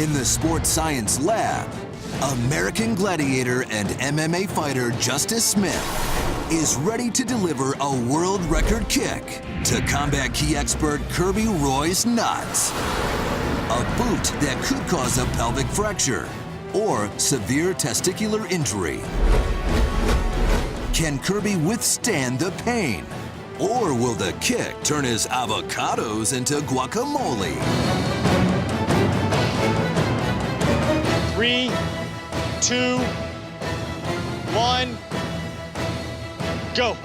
In the sports science lab, American gladiator and MMA fighter Justice Smith is ready to deliver a world record kick to combat key expert Kirby Roy's nuts. A boot that could cause a pelvic fracture or severe testicular injury. Can Kirby withstand the pain? Or will the kick turn his avocados into guacamole? 3, 2, 1, go.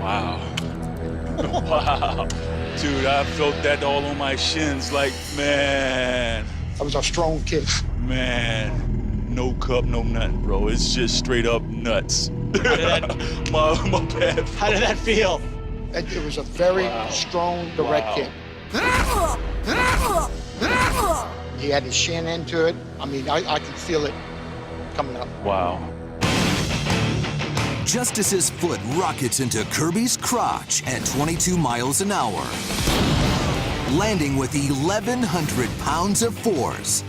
Wow. Wow. Dude, I felt that all on my shins. Like, man. That was a strong kick. Man. No cup, no nothing, bro. It's just straight up nuts. my bad. How did that feel? It was a very strong, direct kick. He had his shin into it. I mean, I could feel it coming up. Wow. Justice's foot rockets into Kirby's crotch at 22 miles an hour, landing with 1,100 pounds of force.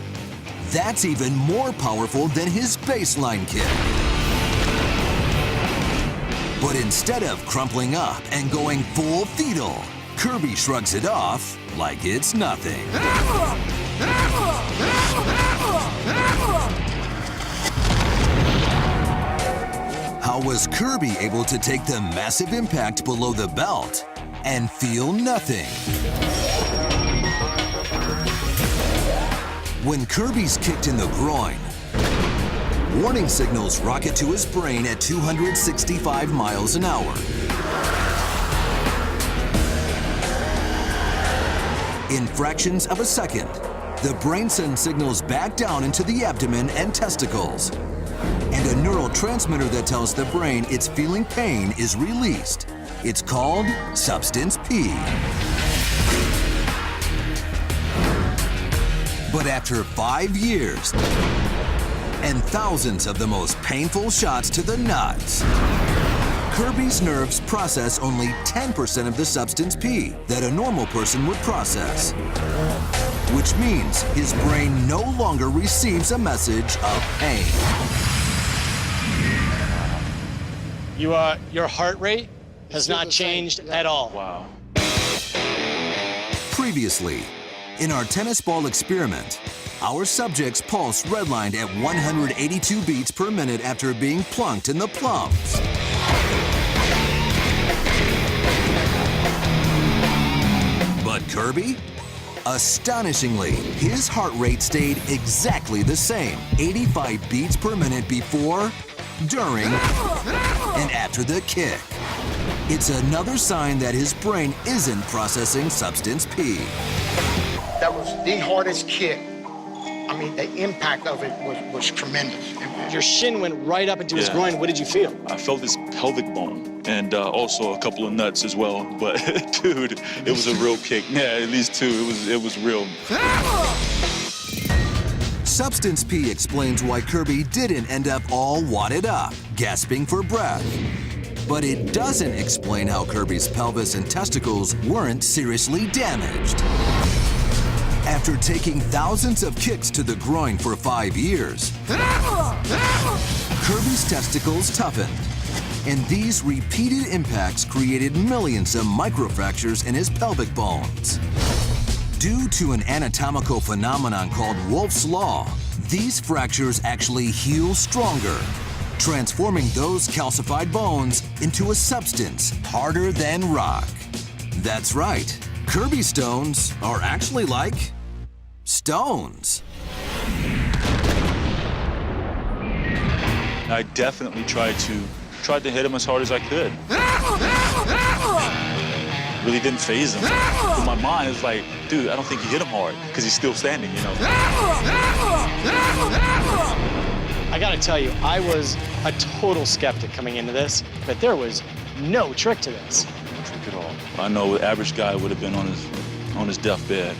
That's even more powerful than his baseline kick. But instead of crumpling up and going full fetal, Kirby shrugs it off like it's nothing. How was Kirby able to take the massive impact below the belt and feel nothing? When Kirby's kicked in the groin, warning signals rocket to his brain at 265 miles an hour. In fractions of a second, the brain sends signals back down into the abdomen and testicles, and a neurotransmitter that tells the brain it's feeling pain is released. It's called Substance P. But after 5 years and thousands of the most painful shots to the nuts, Kirby's nerves process only 10% of the Substance P that a normal person would process, which means his brain no longer receives a message of pain. Your heart rate has not changed at all. Wow. Previously, in our tennis ball experiment, our subject's pulse redlined at 182 beats per minute after being plunked in the plums. But Kirby? Astonishingly, his heart rate stayed exactly the same, 85 beats per minute before, during, and after the kick. It's another sign that his brain isn't processing Substance P. That was the hardest kick. I mean, the impact of it was tremendous. Your shin went right up into his groin. What did you feel? I felt this pelvic bone and also a couple of nuts as well. But dude, it was a real kick. Yeah, at least two. It was real. Substance P explains why Kirby didn't end up all wadded up, gasping for breath. But it doesn't explain how Kirby's pelvis and testicles weren't seriously damaged. After taking thousands of kicks to the groin for 5 years, Kirby's testicles toughened, and these repeated impacts created millions of microfractures in his pelvic bones. Due to an anatomical phenomenon called Wolff's Law, these fractures actually heal stronger, transforming those calcified bones into a substance harder than rock. That's right, Kirby stones are actually like stones. I definitely tried to hit him as hard as I could. Really didn't faze him. In my mind, it's like, dude, I don't think you hit him hard because he's still standing, you know. I gotta tell you, I was a total skeptic coming into this, but there was no trick to this. at all. I know the average guy would have been on his deathbed.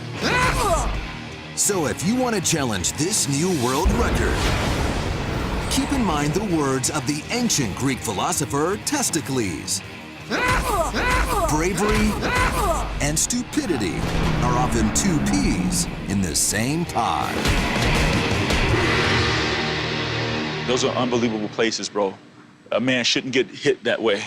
So if you want to challenge this new world record, keep in mind the words of the ancient Greek philosopher Testicles. Bravery and stupidity are often two peas in the same pod. Those are unbelievable places, bro. A man shouldn't get hit that way.